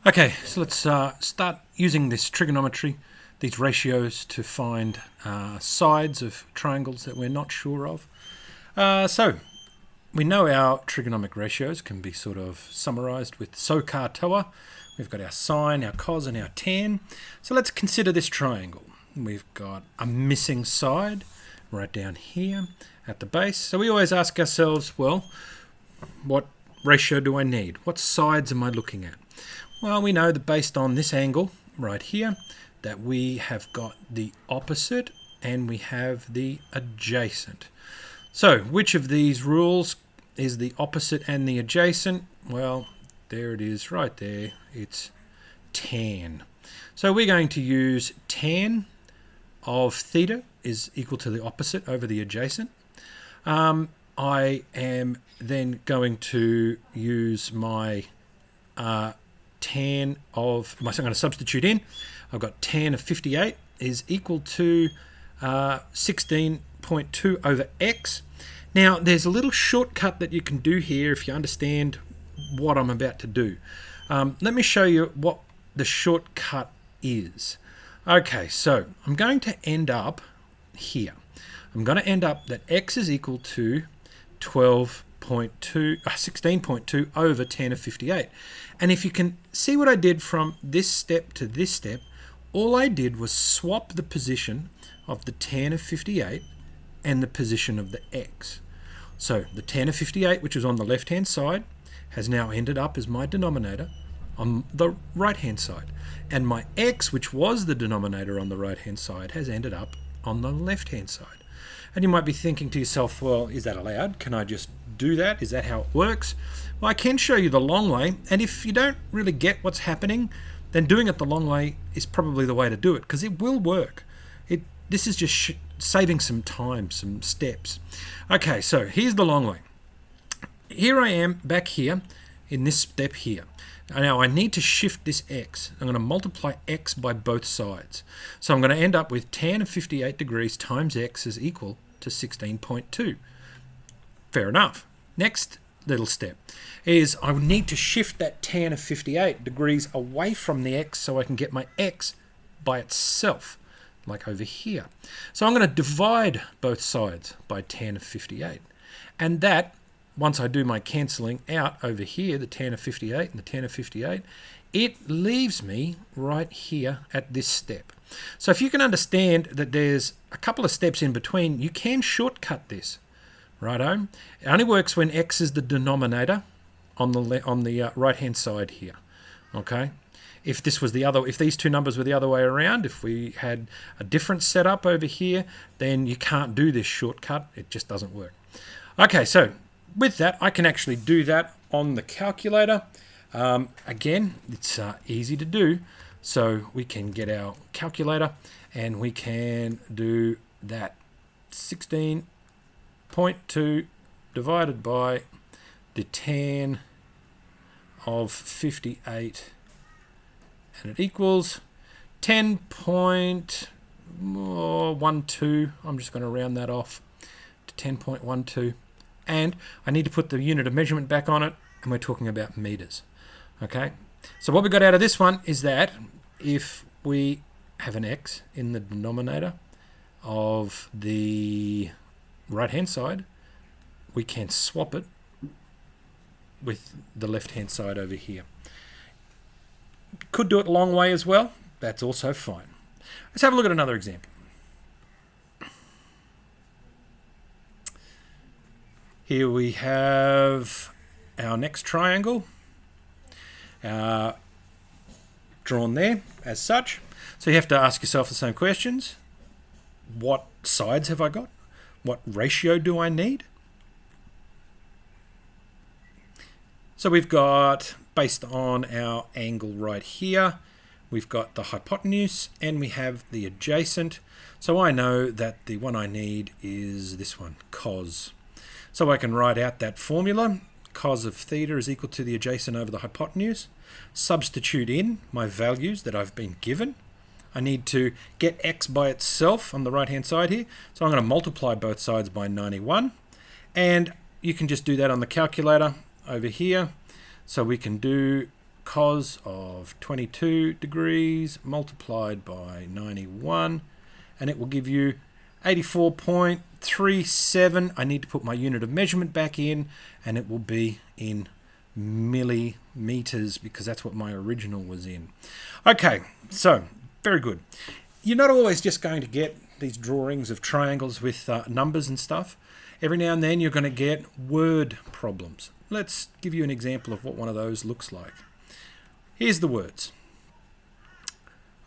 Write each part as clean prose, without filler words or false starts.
Okay, so let's start using this trigonometry, these ratios to find sides of triangles that we're not sure of. So we know our trigonometric ratios can be sort of summarized with SOHCAHTOA. TOA. We've got our sine, our cos, and our tan. So let's consider this triangle. We've got a missing side right down here at the base. So we always ask ourselves, well, what ratio do I need? What sides am I looking at? Well, we know that based on this angle right here, that we have got the opposite and we have the adjacent. So which of these rules is the opposite and the adjacent? Well, there it is right there. It's tan. So we're going to use tan of theta is equal to the opposite over the adjacent. I am then going to use my tan of, I'm going to substitute in, I've got tan of 58 is equal to 16.2 over x. Now there's a little shortcut that you can do here if you understand what I'm about to do. Let me show you what the shortcut is. Okay, so I'm going to end up here. I'm going to end up that x is equal to 16.2 over tan of 58. And if you can see what I did from this step to this step, all I did was swap the position of the tan of 58 and the position of the x. So the tan of 58, which is on the left-hand side, has now ended up as my denominator on the right-hand side. And my x, which was the denominator on the right-hand side, has ended up on the left-hand side. And you might be thinking to yourself, well, is that allowed? Can I just do that? Is that how it works? Well, I can show you the long way. And if you don't really get what's happening, then doing it the long way is probably the way to do it, because it will work. This is just saving some time, some steps. Okay, so here's the long way. Here I am back here in this step here. Now I need to shift this x. I'm going to multiply x by both sides. So I'm going to end up with tan of 58 degrees times x is equal to 16.2. Fair enough. Next little step is I need to shift that tan of 58 degrees away from the x so I can get my x by itself, like over here. So I'm going to divide both sides by tan of 58. And that, once I do my cancelling out over here, the tan of 58 and the tan of 58, it leaves me right here at this step. So if you can understand that there's a couple of steps in between, you can shortcut this. Righto? It only works when x is the denominator on the right-hand side here. Okay? If these two numbers were the other way around, if we had a different setup over here, then you can't do this shortcut. It just doesn't work. Okay, so with that, I can actually do that on the calculator. Again, it's easy to do. So we can get our calculator and we can do that 16.2 divided by the tan of 58. And it equals 10.12. I'm just going to round that off to 10.12. And I need to put the unit of measurement back on it, and we're talking about meters. Okay? So what we got out of this one is that if we have an x in the denominator of the right-hand side, we can swap it with the left-hand side over here. Could do it a long way as well. That's also fine. Let's have a look at another example. Here we have our next triangle drawn there as such. So you have to ask yourself the same questions. What sides have I got? What ratio do I need? So we've got, based on our angle right here, we've got the hypotenuse and we have the adjacent. So I know that the one I need is this one, cos. So I can write out that formula. Cos of theta is equal to the adjacent over the hypotenuse. Substitute in my values that I've been given. I need to get x by itself on the right hand side here. So I'm going to multiply both sides by 91. And you can just do that on the calculator over here. So we can do cos of 22 degrees multiplied by 91, and it will give you 84.37. I need to put my unit of measurement back in, and it will be in millimeters because that's what my original was in. Okay, so very good. You're not always just going to get these drawings of triangles with numbers and stuff. Every now and then you're going to get word problems. Let's give you an example of what one of those looks like. Here's the words.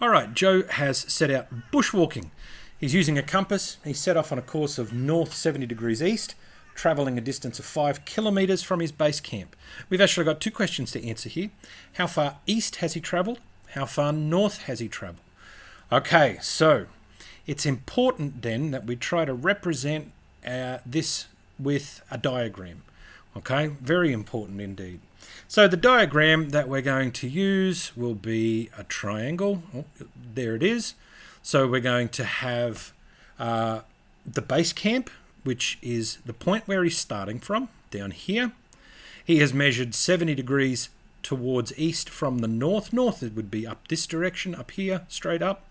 All right, Joe has set out bushwalking. He's using a compass. He's set off on a course of north 70 degrees east, travelling a distance of 5 kilometres from his base camp. We've actually got two questions to answer here. How far east has he travelled? How far north has he travelled? Okay, so it's important then that we try to represent this with a diagram. Okay, very important indeed. So the diagram that we're going to use will be a triangle. Oh, there it is. So we're going to have the base camp, which is the point where he's starting from, down here. He has measured 70 degrees towards east from the north. North, it would be up this direction, up here, straight up.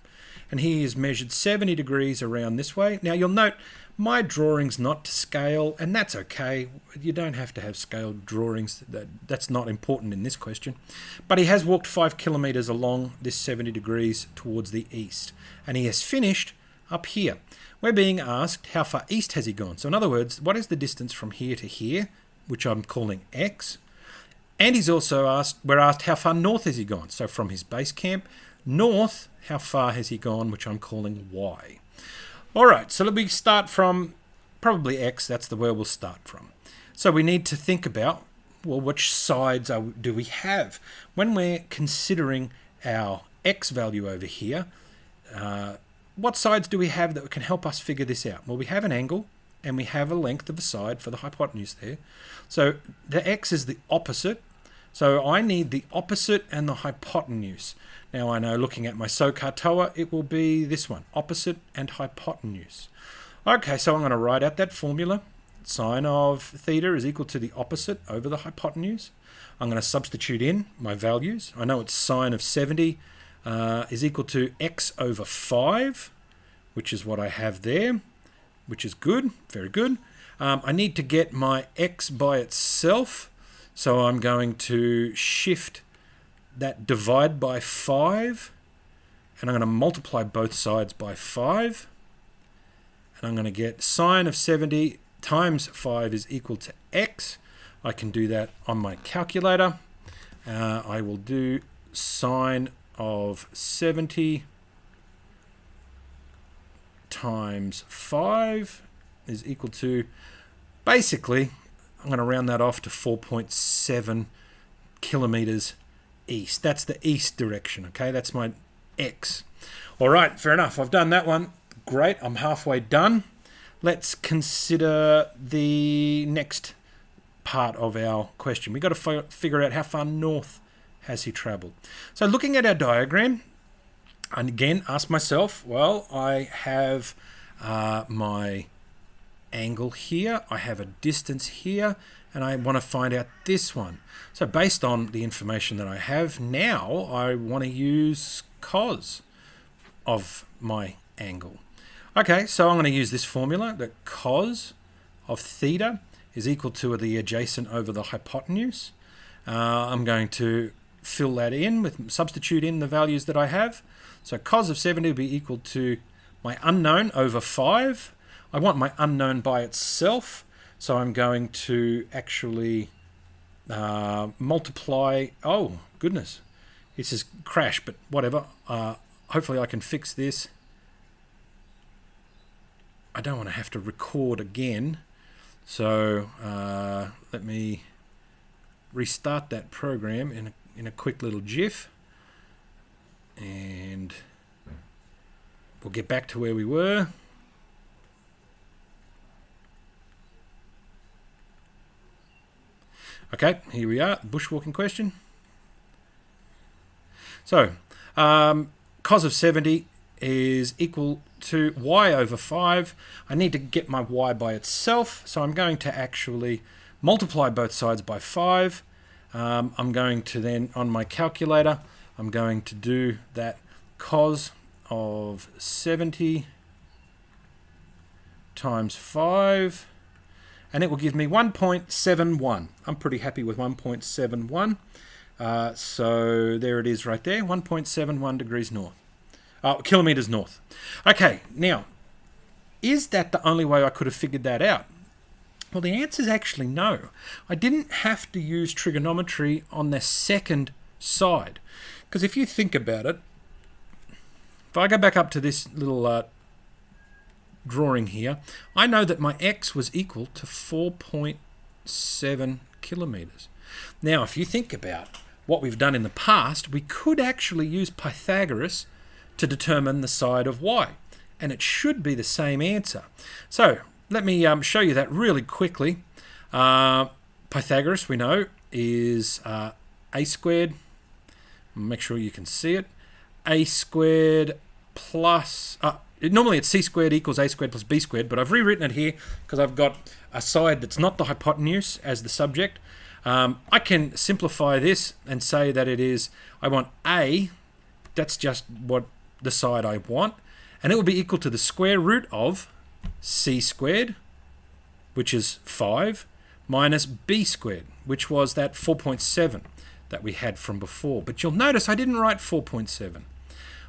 And he has measured 70 degrees around this way. Now you'll note my drawing's not to scale, and that's okay. You don't have to have scaled drawings. That's not important in this question. But he has walked 5 kilometres along this 70 degrees towards the east. And he has finished up here. We're being asked how far east has he gone. So in other words, what is the distance from here to here, which I'm calling x. And he's also we're asked how far north has he gone. So from his base camp north, how far has he gone, which I'm calling y. All right, so let me start from probably x. That's where we'll start from. So we need to think about, well, which sides do we have? When we're considering our x value over here, what sides do we have that can help us figure this out? Well, we have an angle and we have a length of a side for the hypotenuse there. So the x is the opposite. So I need the opposite and the hypotenuse. Now I know looking at my SOHCAHTOA, it will be this one, opposite and hypotenuse. Okay, so I'm going to write out that formula. Sine of theta is equal to the opposite over the hypotenuse. I'm going to substitute in my values. I know it's sine of 70 is equal to x over 5, which is what I have there, which is good, very good. I need to get my x by itself, so I'm going to shift that divide by 5, and I'm going to multiply both sides by 5, and I'm going to get sine of 70 times 5 is equal to x. I can do that on my calculator. I will do sine of 70 times 5 is equal to, basically, I'm going to round that off to 4.7 kilometers east. That's the east direction, okay? That's my x. All right, fair enough. I've done that one. Great, I'm halfway done. Let's consider the next part of our question. We've got to figure out how far north has he travelled. So looking at our diagram, and again, ask myself, well, I have my angle here, I have a distance here, and I want to find out this one. So based on the information that I have now, I want to use cos of my angle. Okay, so I'm going to use this formula, that cos of theta is equal to the adjacent over the hypotenuse. I'm going to fill that in, substitute in the values that I have. So cos of 70 will be equal to my unknown over 5. I want my unknown by itself, so I'm going to actually multiply. Oh, goodness. This is crash, but whatever. Hopefully I can fix this. I don't want to have to record again. So let me restart that program in a quick little GIF. And we'll get back to where we were. Okay, here we are, bushwalking question. So, cos of 70 is equal to y over 5. I need to get my y by itself, so I'm going to actually multiply both sides by 5. I'm going to then, on my calculator, I'm going to do that cos of 70 times 5, and it will give me 1.71. I'm pretty happy with 1.71. So there it is right there, 1.71 degrees north. Kilometers north. Okay, now, is that the only way I could have figured that out? Well, the answer is actually no. I didn't have to use trigonometry on the second side. Because if you think about it, if I go back up to this little drawing here, I know that my x was equal to 4.7 kilometers. Now, if you think about what we've done in the past, we could actually use Pythagoras to determine the side of y, and it should be the same answer. So let me show you that really quickly. Pythagoras, we know, is a squared. Make sure you can see it. A squared plus... normally it's c squared equals a squared plus b squared, but I've rewritten it here because I've got a side that's not the hypotenuse as the subject. I can simplify this and say that it is, I want a, that's just what the side I want, and it will be equal to the square root of c squared, which is 5, minus b squared, which was that 4.7 that we had from before. But you'll notice I didn't write 4.7.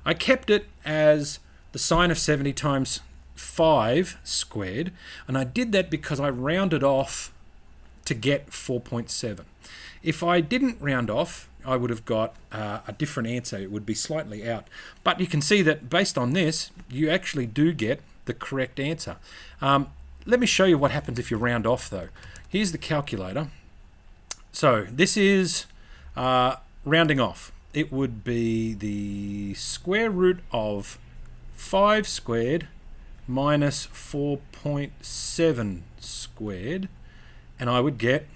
I kept it as the sine of 70 times 5 squared, and I did that because I rounded off to get 4.7. If I didn't round off, I would have got a different answer. It would be slightly out. But you can see that based on this, you actually do get the correct answer. Let me show you what happens if you round off, though. Here's the calculator. So this is rounding off. It would be the square root of 5 squared minus 4.7 squared, and I would get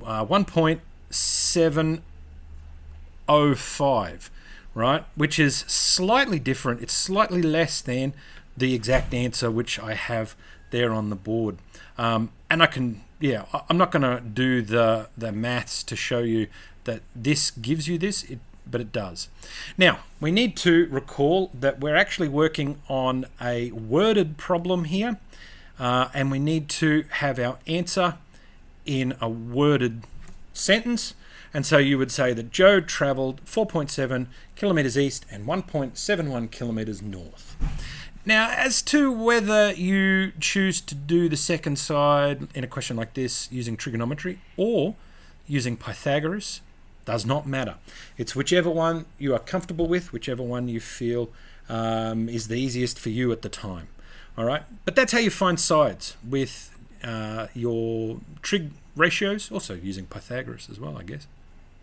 1.705, right? Which is slightly different. It's slightly less than the exact answer which I have there on the board. And I can, I'm not going to do the maths to show you that this gives you this, but it does. Now, we need to recall that we're actually working on a worded problem here, and we need to have our answer in a worded sentence. And so you would say that Joe travelled 4.7 kilometres east and 1.71 kilometres north. Now, as to whether you choose to do the second side in a question like this using trigonometry or using Pythagoras, does not matter. It's whichever one you are comfortable with, whichever one you feel is the easiest for you at the time. All right, but that's how you find sides with your trig ratios, also using Pythagoras as well, I guess.